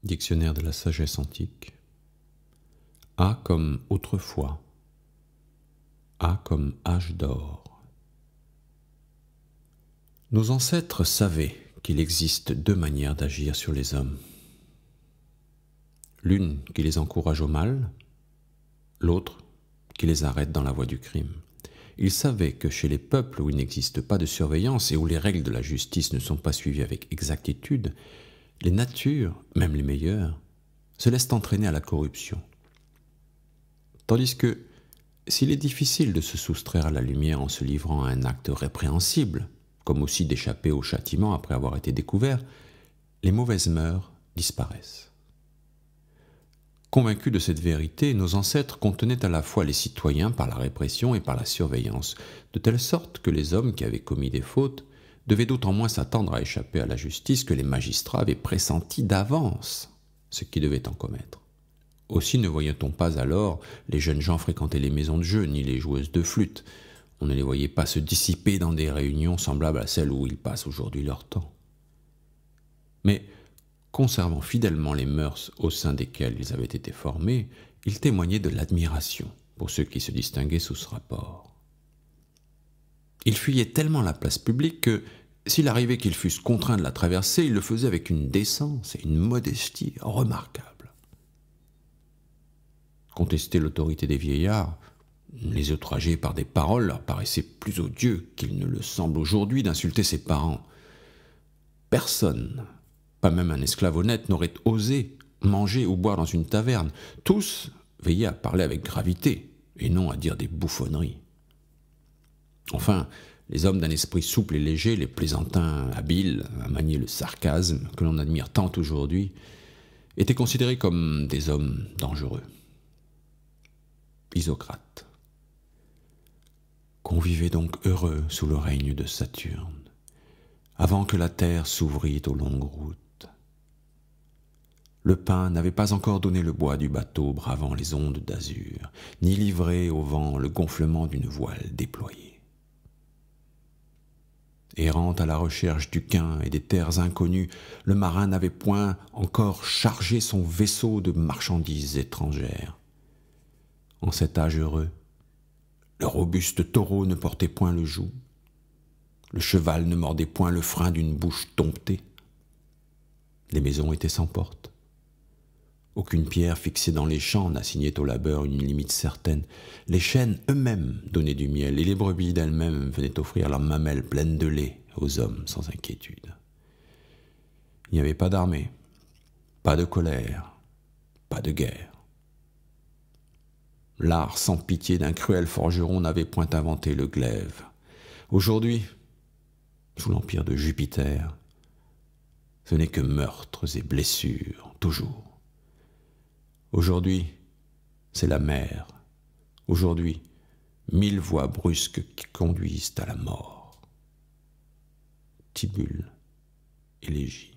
Dictionnaire de la sagesse antique. A comme autrefois. A comme âge d'or. Nos ancêtres savaient qu'il existe deux manières d'agir sur les hommes. L'une qui les encourage au mal, l'autre qui les arrête dans la voie du crime. Ils savaient que chez les peuples où il n'existe pas de surveillance et où les règles de la justice ne sont pas suivies avec exactitude, les natures, même les meilleures, se laissent entraîner à la corruption. Tandis que, s'il est difficile de se soustraire à la lumière en se livrant à un acte répréhensible, comme aussi d'échapper au châtiment après avoir été découvert, les mauvaises mœurs disparaissent. Convaincus de cette vérité, nos ancêtres contenaient à la fois les citoyens par la répression et par la surveillance, de telle sorte que les hommes qui avaient commis des fautes devaient d'autant moins s'attendre à échapper à la justice que les magistrats avaient pressenti d'avance ce qu'ils devaient en commettre. Aussi ne voyait-on pas alors les jeunes gens fréquenter les maisons de jeu, ni les joueuses de flûte. On ne les voyait pas se dissiper dans des réunions semblables à celles où ils passent aujourd'hui leur temps. Mais, conservant fidèlement les mœurs au sein desquelles ils avaient été formés, ils témoignaient de l'admiration pour ceux qui se distinguaient sous ce rapport. Ils fuyaient tellement la place publique que, s'il arrivait qu'ils fussent contraints de la traverser, ils le faisaient avec une décence et une modestie remarquables. Contester l'autorité des vieillards, les outrager par des paroles, leur paraissait plus odieux qu'il ne le semble aujourd'hui d'insulter ses parents. Personne, pas même un esclave honnête, n'aurait osé manger ou boire dans une taverne. Tous veillaient à parler avec gravité et non à dire des bouffonneries. Enfin, les hommes d'un esprit souple et léger, les plaisantins habiles à manier le sarcasme que l'on admire tant aujourd'hui, étaient considérés comme des hommes dangereux. Isocrate. Qu'on vivait donc heureux sous le règne de Saturne, avant que la terre s'ouvrît aux longues routes. Le pin n'avait pas encore donné le bois du bateau bravant les ondes d'azur, ni livré au vent le gonflement d'une voile déployée. Errant à la recherche du quin et des terres inconnues, le marin n'avait point encore chargé son vaisseau de marchandises étrangères. En cet âge heureux, le robuste taureau ne portait point le joug, le cheval ne mordait point le frein d'une bouche domptée, les maisons étaient sans porte. Aucune pierre fixée dans les champs n'assignait au labeur une limite certaine. Les chênes eux-mêmes donnaient du miel, et les brebis d'elles-mêmes venaient offrir leurs mamelles pleines de lait aux hommes sans inquiétude. Il n'y avait pas d'armée, pas de colère, pas de guerre. L'art sans pitié d'un cruel forgeron n'avait point inventé le glaive. Aujourd'hui, sous l'empire de Jupiter, ce n'est que meurtres et blessures, toujours. Aujourd'hui, c'est la mer. Aujourd'hui, 1000 voies brusques qui conduisent à la mort. Tibulle, Élégie.